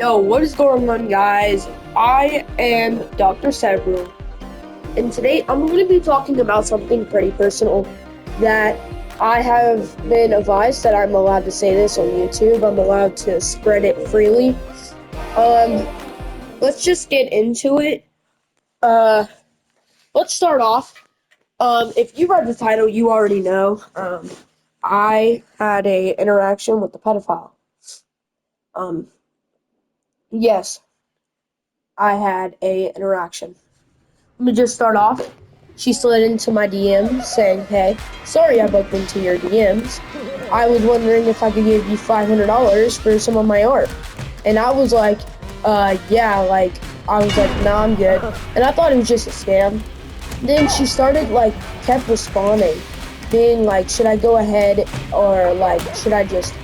Yo, what is going on, guys? I am Dr. Several, and today I'm going to be talking about something pretty personal that I have been advised that I'm allowed to say this on YouTube. I'm allowed to spread it freely. Um, let's just get into it. Uh, let's start off. If you read the title, you already know. I had a interaction with the pedophile. Um, yes, I had a interaction. Let me just start off. She slid into my DMs saying, "Hey, sorry I bumped into your DMs. I was wondering if I could give you $500 for some of my art." And I was like, yeah, I was like, nah, I'm good. And I thought it was just a scam. Then she started, kept responding, being like, should I go ahead or, should I just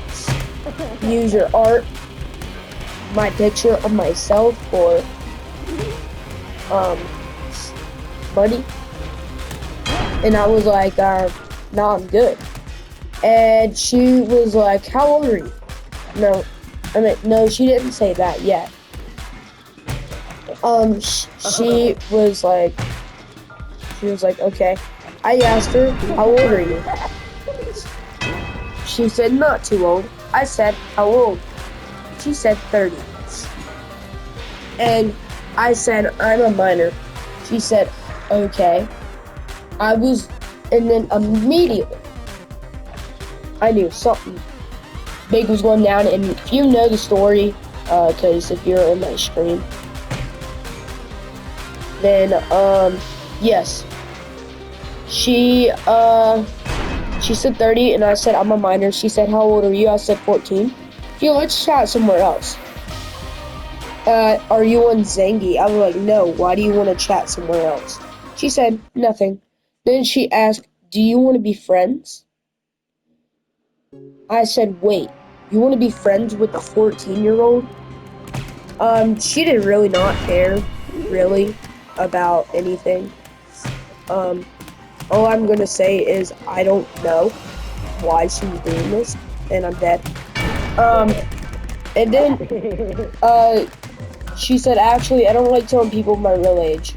use your art, my picture of myself, or, um, money? And I was like, nah, I'm good. And she was like, how old are you? No, she didn't say that yet. She was like, okay. I asked her, how old are you? She said, not too old. I said, how old? She said, 30. And I said, I'm a minor. She said, okay. And then immediately, I knew something big was going down. And if you know the story, because if you're in my stream, then, yes. She said 30, and I said, I'm a minor. She said, how old are you? I said, 14. Yo, let's chat somewhere else. Are you on Zangy? I was like, no, why do you want to chat somewhere else? She said, nothing. Then she asked, do you want to be friends? I said, wait, you want to be friends with a 14-year-old? She did really not care, really, about anything. All I'm gonna say is I don't know why she's doing this, and I'm dead. Um, and then, she said, actually, I don't like telling people my real age.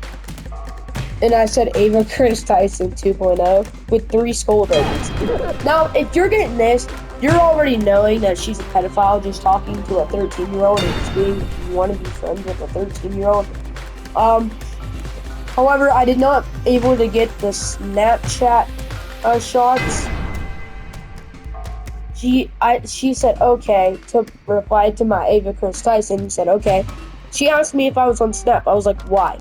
And I said Ava Chris Tyson 2.0 with 3 skull emojis. Now, if you're getting this, you're already knowing that she's a pedophile just talking to a 13-year-old and just being, you want to be friends with a 13-year-old. However, I did not able to get the Snapchat shots. She said okay to reply to my Ava Chris Tyson. Said okay. She asked me if I was on Snap. I was like, why?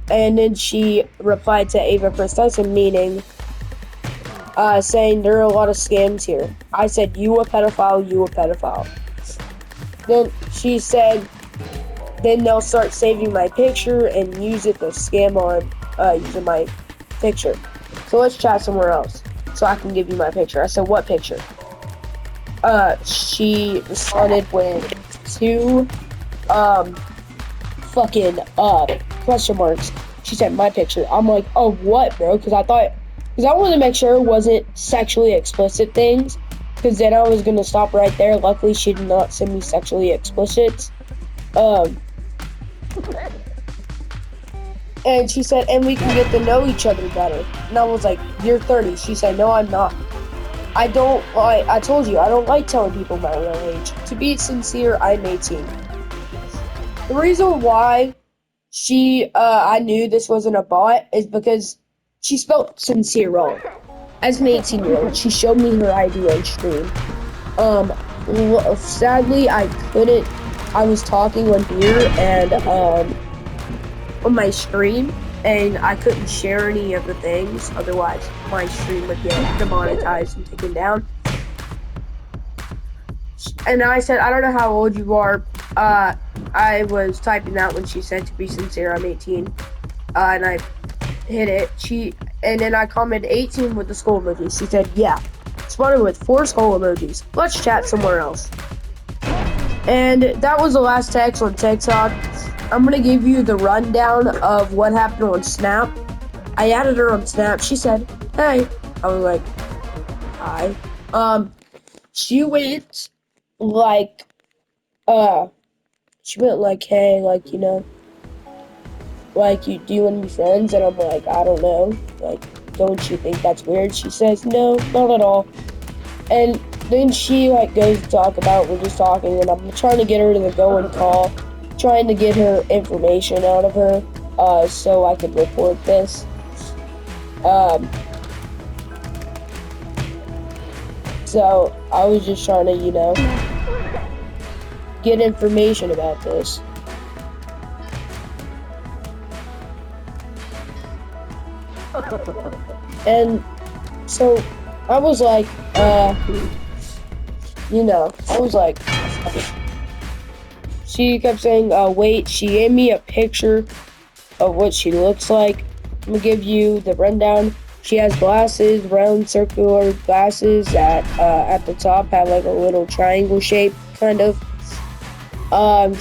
And then she replied to Ava Chris Tyson, meaning saying there are a lot of scams here. I said, you a pedophile, you a pedophile. Then she said, then they'll start saving my picture and use it to scam on using my picture. So let's chat somewhere else so I can give you my picture. I said, what picture? She responded with 2 question marks. She said, my picture. I'm like, oh, what, bro? Because I wanted to make sure it wasn't sexually explicit things, because then I was going to stop right there. Luckily, she did not send me sexually explicit. And she said, and we can get to know each other better. And I was like, you're 30. She said, no, I'm not. I told you, I don't like telling people my real age. To be sincere, I'm 18. The reason why I knew this wasn't a bot is because she spelled sincere wrong. As an 18-year-old, she showed me her ID on stream. Sadly, I couldn't. I was talking on here and, on my stream, and I couldn't share any of the things, otherwise my stream would get demonetized and taken down. And I said, I don't know how old you are. I was typing that when she said, to be sincere, I'm 18. And I hit it. And then I commented 18 with the skull emoji. She said, yeah. Responded with 4 skull emojis. Let's chat somewhere else. And that was the last text on TikTok. I'm gonna give you the rundown of what happened on Snap. I added her on Snap. She said, hey. I was like, hi. She went, she went like, hey, like, like, do you want to be friends? And I'm like, I don't know. Like, don't you think that's weird? She says, no, not at all. And then she, like, goes to talk about, we're just talking, and I'm trying to get her to go and call, trying to get her information out of her, so I could report this. So I was just trying to, get information about this. And so I was like, I was like, she kept saying, wait, she gave me a picture of what she looks like. I'm gonna give you the rundown. She has glasses, round circular glasses that at the top have like a little triangle shape, kind of.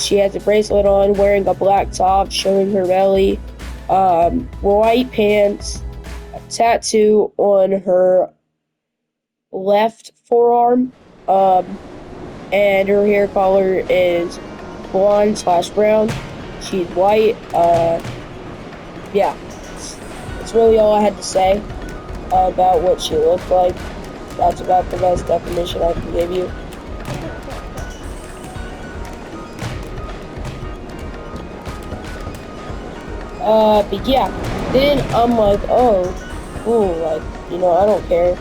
She has a bracelet on, wearing a black top, showing her belly, white pants, a tattoo on her left forearm, and her hair color is blonde/brown. She's white. Yeah, that's really all I had to say about what she looked like. That's about the best definition I can give you. But yeah, then I'm like, oh, ooh, like, I don't care.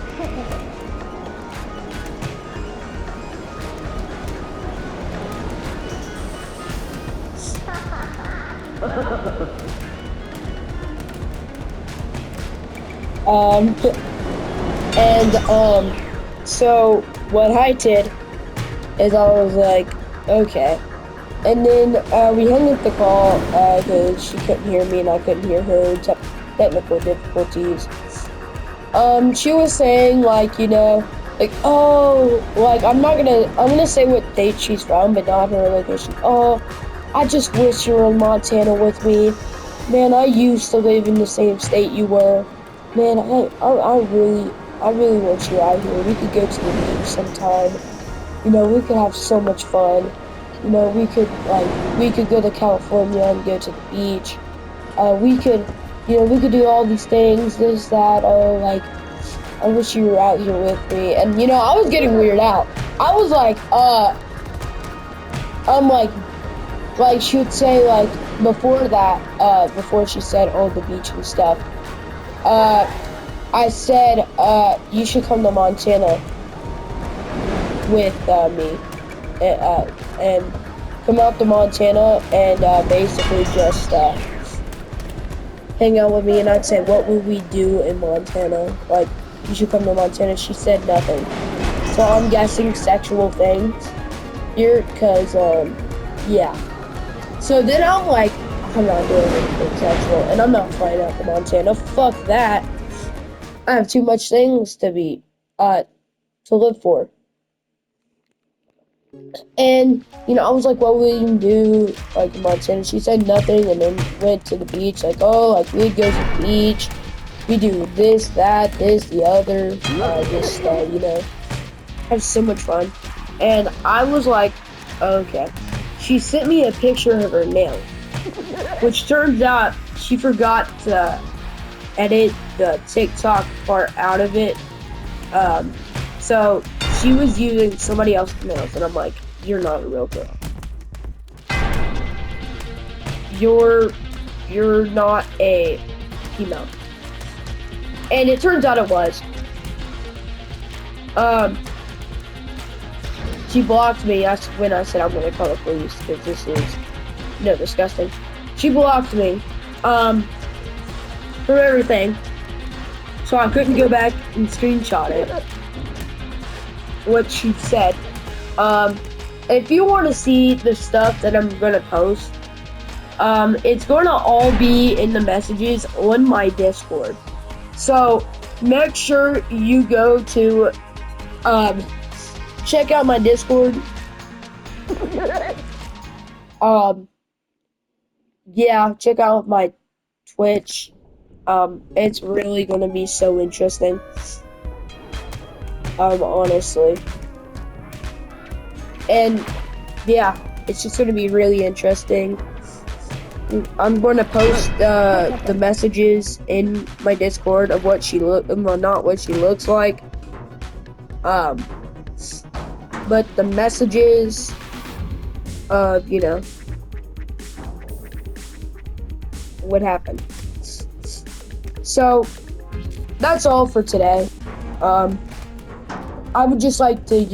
So what I did is I was like, okay. And then we hung up the call because she couldn't hear me and I couldn't hear her. Technical difficulties. She was saying like, like, oh, like I'm gonna say what state she's from, but not her location. Oh, I just wish you were in Montana with me. Man, I used to live in the same state you were. Man, I really want you out here. We could go to the beach sometime. We could have so much fun. We could go to California and go to the beach. We could do all these things, this, that, oh, like, I wish you were out here with me. And, I was getting weirded out. I was like, I'm like, she would say, like, before that, before she said, oh, the beach and stuff, I said, you should come to Montana with me, and come out to Montana and basically just hang out with me. And I'd say, what would we do in Montana? Like, you should come to Montana. She said nothing. So I'm guessing sexual things here, because, yeah. So then I'm like, I'm not doing anything sexual, and I'm not flying out to Montana. Fuck that. I have too much things to live for. And, I was like, what would you do, like, in Montana? She said nothing, and then went to the beach, like, oh, like, we'd go to the beach, we do this, that, this, the other, just, have so much fun. And I was like, okay. She sent me a picture of her nail, which turns out she forgot to edit the TikTok part out of it. So she was using somebody else's nails, and I'm like, you're not a real girl. You're not a female. And it turns out it was. She blocked me. That's when I said I'm gonna call the police, because this is, disgusting. She blocked me, for everything. So I couldn't go back and screenshot it. What she said. If you want to see the stuff that I'm gonna post, it's gonna all be in the messages on my Discord. So make sure you go to, check out my Discord. Yeah, check out my Twitch. It's really gonna be so interesting. Honestly. And yeah, it's just going to be really interesting. I'm going to post the messages in my Discord of what she not what she looks like, but the messages of, what happened. So that's all for today. I would just like to,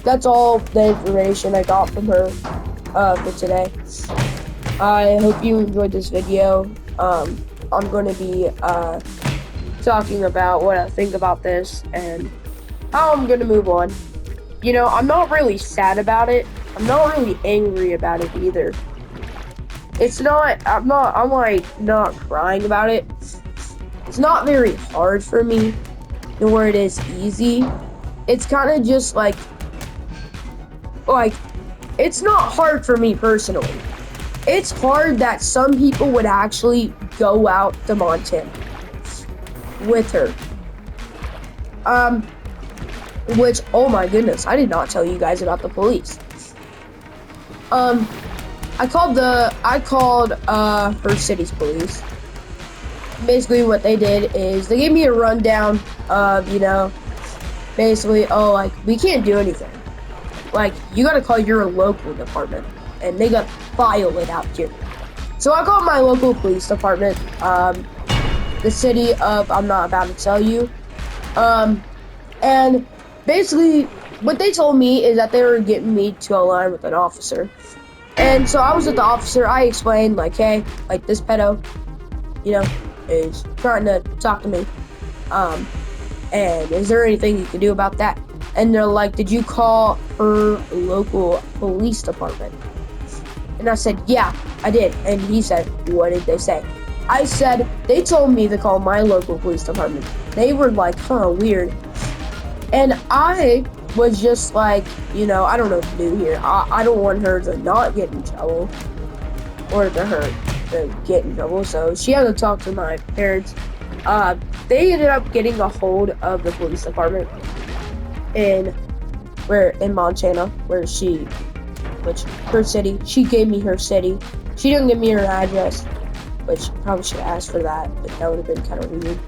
that's all the information I got from her for today. I hope you enjoyed this video. I'm going to be talking about what I think about this and how I'm going to move on. I'm not really sad about it. I'm not really angry about it either. I'm like not crying about it. It's not very hard for me, nor it is easy. It's kind of just like, it's not hard for me personally. It's hard that some people would actually go out to Montana with her. Which, oh my goodness, I did not tell you guys about the police. I called her city's police. Basically what they did is they gave me a rundown of, basically, we can't do anything. You gotta call your local department, and they gotta file it out here. So I called my local police department, the city of, I'm not about to tell you, and basically what they told me is that they were getting me to align with an officer. And so I was with the officer. I explained, hey, this pedo, is trying to talk to me. And is there anything you can do about that? And they're like, did you call her local police department? And I said, yeah, I did. And he said, what did they say? I said, they told me to call my local police department. They were like, weird. And I was just like, I don't know what to do here. I don't want her to not get in trouble, or to her to get in trouble. So she had to talk to my parents. They ended up getting a hold of the police department in Montana, her city. She gave me her city. She didn't give me her address, which I probably should have asked for that, but that would have been kind of weird.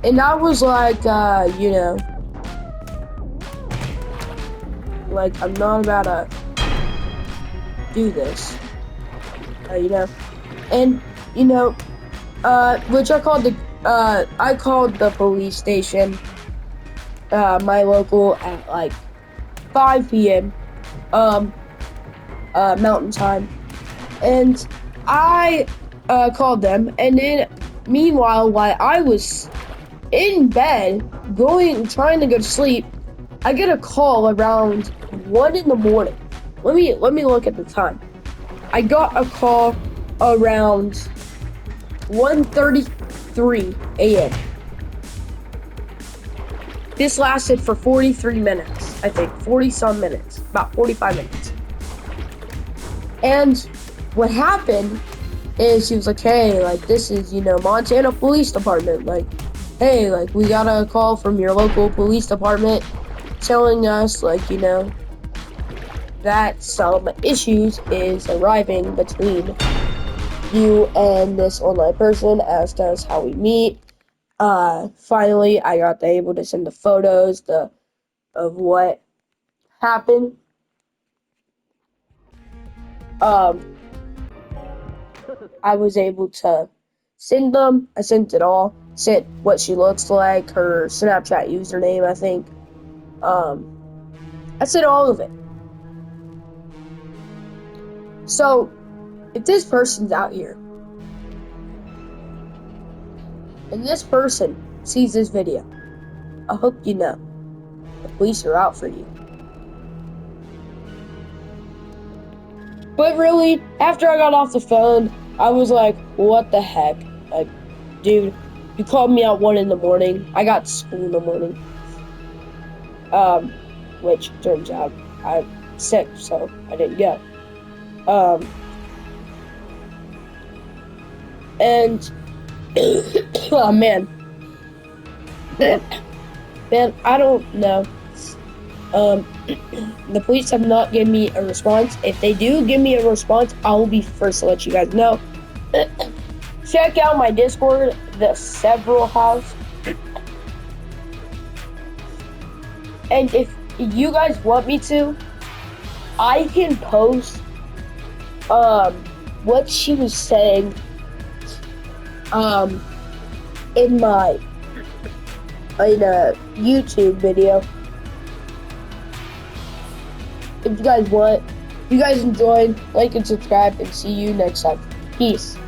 And I was like, I'm not about to do this, and, which I called the police station, my local, at 5 p.m., Mountain Time, and I, called them, and then, meanwhile, while I was in bed, trying to go to sleep, I get a call around 1 in the morning. Let me look at the time. I got a call around 1:33 a.m. This lasted for 43 minutes, I think, 40-some minutes, about 45 minutes. And what happened is she was like, hey, this is, Montana Police Department, hey, we got a call from your local police department telling us, that some issues is arriving between you and this online person, asked us how we meet. Finally, I got able to send the photos of what happened. I was able to send them. I sent it all. Sent what she looks like, her Snapchat username, I think. I sent all of it. So, if this person's out here, and this person sees this video, I hope you know the police are out for you. But really, after I got off the phone, I was like, what the heck? Dude, you called me at 1 in the morning. I got school in the morning. Which turns out I'm sick, so I didn't go. And oh man, I don't know. The police have not given me a response. If they do give me a response, I will be first to let you guys know. Check out my Discord, the Several House. And if you guys want me to, I can post what she was saying in a YouTube video. If you guys want, if you guys enjoyed, like and subscribe, and see you next time. Peace.